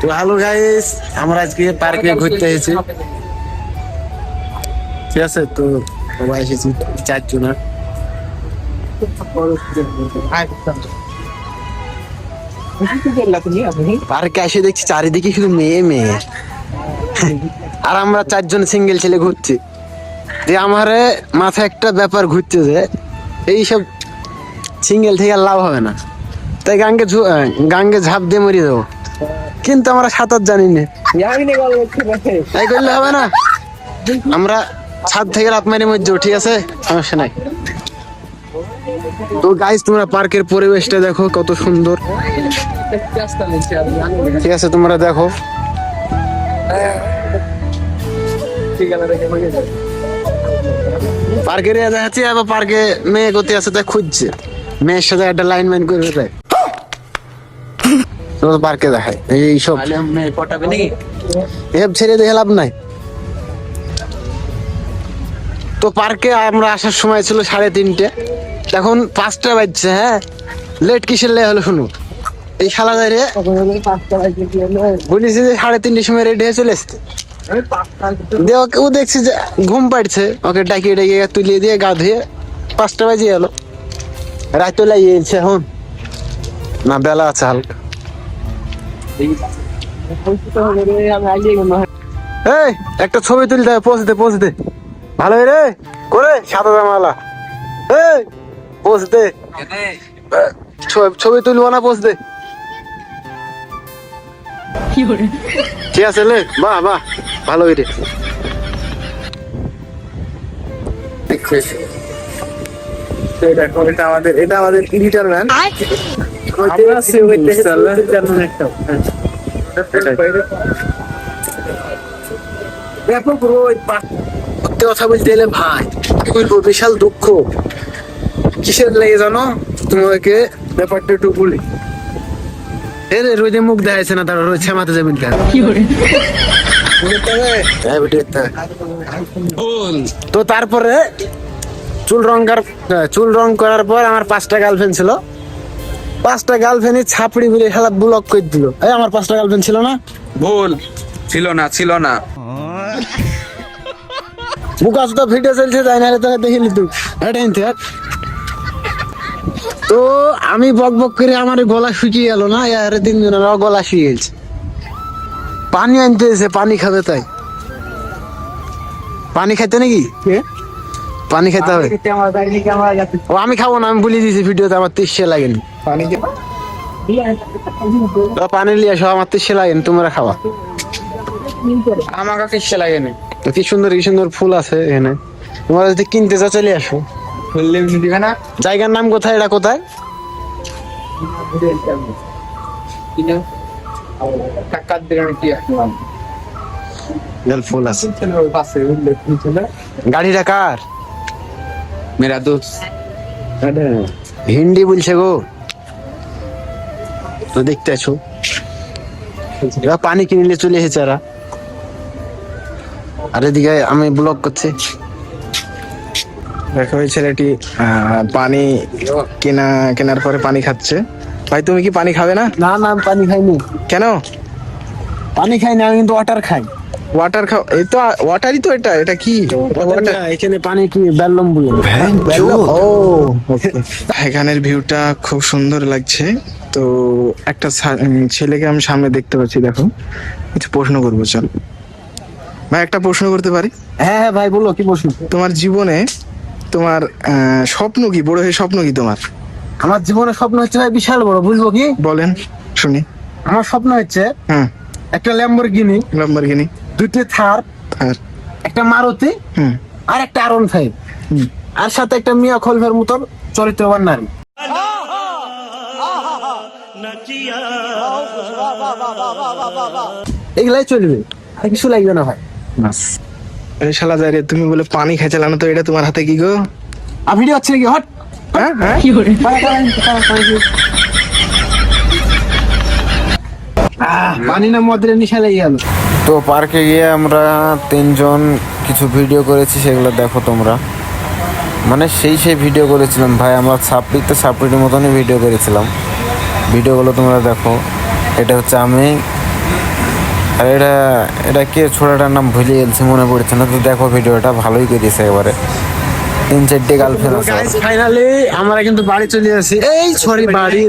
তো hello guys, আমরা আজকে পার্কে ঘুরতে এসেছি। ঠিক আছে, তো সবাই এসেছি 4 জন। পার্কে এসে দেখছি চারিদিকে শুধু মেয়ে মেয়ে, আর আমরা 4 জন সিঙ্গেল ছেলে ঘুরছি। যে আমার মাথায় একটা ব্যাপার ঘুরছে যে এইসব সিঙ্গেল থেকে আর লাভ হবে না, তাই গাঙ্গে ঝাঁপ দিয়ে মরিয়ে দেবো। কিন্তু আমরা সাঁতার জানি না, তাই করলে হবে না। আমরা ছাদ থেকে রাত মারি মধ্যে, ঠিক আছে, সমস্যা নাই। তো গাইস, তোমরা পার্কের পরিবেশটা দেখো কত সুন্দর। ঠিক আছে, তোমরা দেখো। পার্কের দেখাচ্ছি, আবার পার্কে মেয়ে গতি আছে, তাই খুঁজছে মেয়ের সাথে একটা লাইন মাইন করে দেয়। পার্কে দেখায় এইসব এসব ছেড়ে দেখে লাভ নাই। তো পার্কে আমরা আসার সময় ছিল 3:30, এখন 5টা বাজছে। হ্যাঁ, লেট কিসের লে হলো শুনো। এই শালা দাঁড়িয়ে বলেছি যে 3:30 সময় রেডি হয়ে চলে এসছে। ও দেখছি যে ঘুম পাড়ছে, ওকে ডাকিয়ে ডাকিয়ে তুলিয়ে দিয়ে গা ধুয়ে 5টা বাজে গেল। রাত লাগিয়েছে এখন না, বেলা আছে হালকা। এই একটা ছবি তুলতে হবে, পৌঁছতে ভালো রে করে সাদা জামালা। এই পৌঁছতে ছবি তুলবো না, পৌঁছতে। ঠিক আছে লে, বাহ বাহ, ভালো রে। এটা আমাদের এডিটর ম্যান। কথা বলতে এলে ভাই কি বলবো, বিশাল দুঃখ। কিসের লেগে জানো তোমাকে ব্যাপারটা একটু বলি। রোদে মুখ দেখাইছে না, তারা রোজ ছামাতে যাবেন কেন? তো তারপরে চুল রং করার পর আমার 5টা গার্লফ্রেন্ড ছিল। 5টা গার্লফ্রেন্ড ছাপড়ি বলে খেলা ব্লক করে দিল। এই আমার 5টা গার্লফ্রেন্ড ছিল না, ভুল ছিল না। বুকা তো ভিডিও চলছে, তাই না? তোকে দেখিলি তুই। তো আমি বক করে আমার গলা শুকিয়ে গেল না, 3 জনের গলা শুকিয়ে গেছে। পানি আনতে এসে, পানি খাবে, তাই পানি খাইতে নাকি পানি খাইতে হবে। ও আমি খাবো না, আমি বলে দিয়েছি ভিডিওতে, আমার 30 লাগেনি। পানি নিয়ে আসো, আমার 30 লাগেনি, তোমরা খাওয়া। আমাকে কিসে লাগেনি। তো কি সুন্দর ফুল আছে এখানে, তোমরা যদি কিনতে চাও চলে আসো। ফুল দিবে না। জায়গার নাম কোথায়? এটা কোথায়? ফুল আছে। গাড়িটা কার? মেরা দোস্ত। হিন্দি বলছে গো, তো দেখতে আছো। পানি কিনলে চলে এসেছে এরা, আর এদিকে আমি ব্লগ করছি। দেখো এই ছেলেটি পানি কেনার পরে পানি খাচ্ছে। ভাই তুমি কি পানি খাবে না? না না, আমি পানি খাইনি। কেন? পানি খাই না, আমি কিন্তু ওয়াটার খাই। ওয়াটার খাও? এই তো ওয়াটারই তো, এটা কি ওয়াটার? এখানে পানি কি বেললম বলে। ও এখানের ভিউটা খুব সুন্দর লাগছে। তো একটা ছেলেকে আমি সামনে দেখতে পাচ্ছি, দেখো কিছু প্রশ্ন করবো, চল ভাই একটা প্রশ্ন করতে পারি? হ্যাঁ হ্যাঁ ভাই, বলো কি প্রশ্ন। তোমার জীবনে তোমার স্বপ্ন কি, বড় হয়ে স্বপ্ন কি তোমার? আমার জীবনের স্বপ্ন হচ্ছে ভাই বিশাল বড়, বুঝবো কি? বলেন শুনি। আমার স্বপ্ন হচ্ছে একটা ল্যাম্বরগিনি, 2টি থার, একটা মারুতি, আর একটা R15, আর সাথে একটা মিয়া খলিফার মতন চরিত্রবান নারী। এগুলাই চলবে, আর কিছু লাগবে না ভাই। এই শালা যাই রে, তুমি বলে পানি খাইছিলা না, তো এটা তোমার হাতে কি গো? ভিডিও হচ্ছে নাকি? হট পানি না মদের নিশা লেগে গেল। তো পার্কে গিয়ে আমরা 3 জন কিছু ভিডিও করেছি, সেগুলো দেখো তোমরা। মানে সেই ভিডিও করেছিলাম ভাই, আমরা সাপড়ির মতনই ভিডিও করেছিলাম। ভিডিওগুলো তোমরা দেখো। এটা হচ্ছে আমি, আর এটা এটা কে ছোড়াটার নাম ভুলে গেছে, মনে পড়ছে না। তো দেখো ভিডিওটা ভালোই করে দিয়েছে একেবারে, 3-4টে গার্লফ্রেন্ড আছে। ফাইনালি আমরা কিন্তু বাড়ি চলে আসি, এই সরি বাড়ি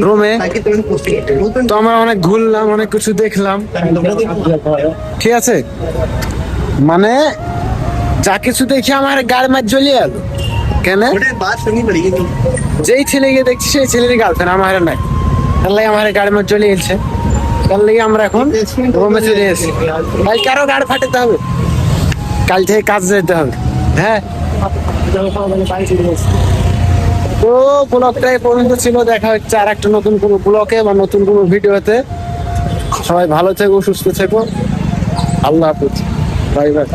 রুমে। তো আমরা অনেক ঘুরলাম, অনেক কিছু দেখলাম, ঠিক আছে। মানে যা কিছু দেখি আমার গাড়ি মার জ্বলিয়ে গেল। কেন? যেই ছেলেকে দেখছি সেই ছেলেরই গার্লফ্রেন্ড, আমার নাই। তার লাগে আমার গাড়ি মার জ্বলিয়ে গেছে। তার লাগে আমরা এখন রুমে চলে এসেছি। ভাই কারো গাড়ি ফাটাতে হবে, কাল থেকে কাজ যেতে হবে। হ্যাঁ, তো ব্লগটা এই পর্যন্ত ছিল। দেখা হচ্ছে আর একটা নতুন কোনো ব্লগে বা নতুন কোনো ভিডিওতে। সবাই ভালো থেকো, সুস্থ থেকো, আল্লাহ হাফেজ, বাই বাই।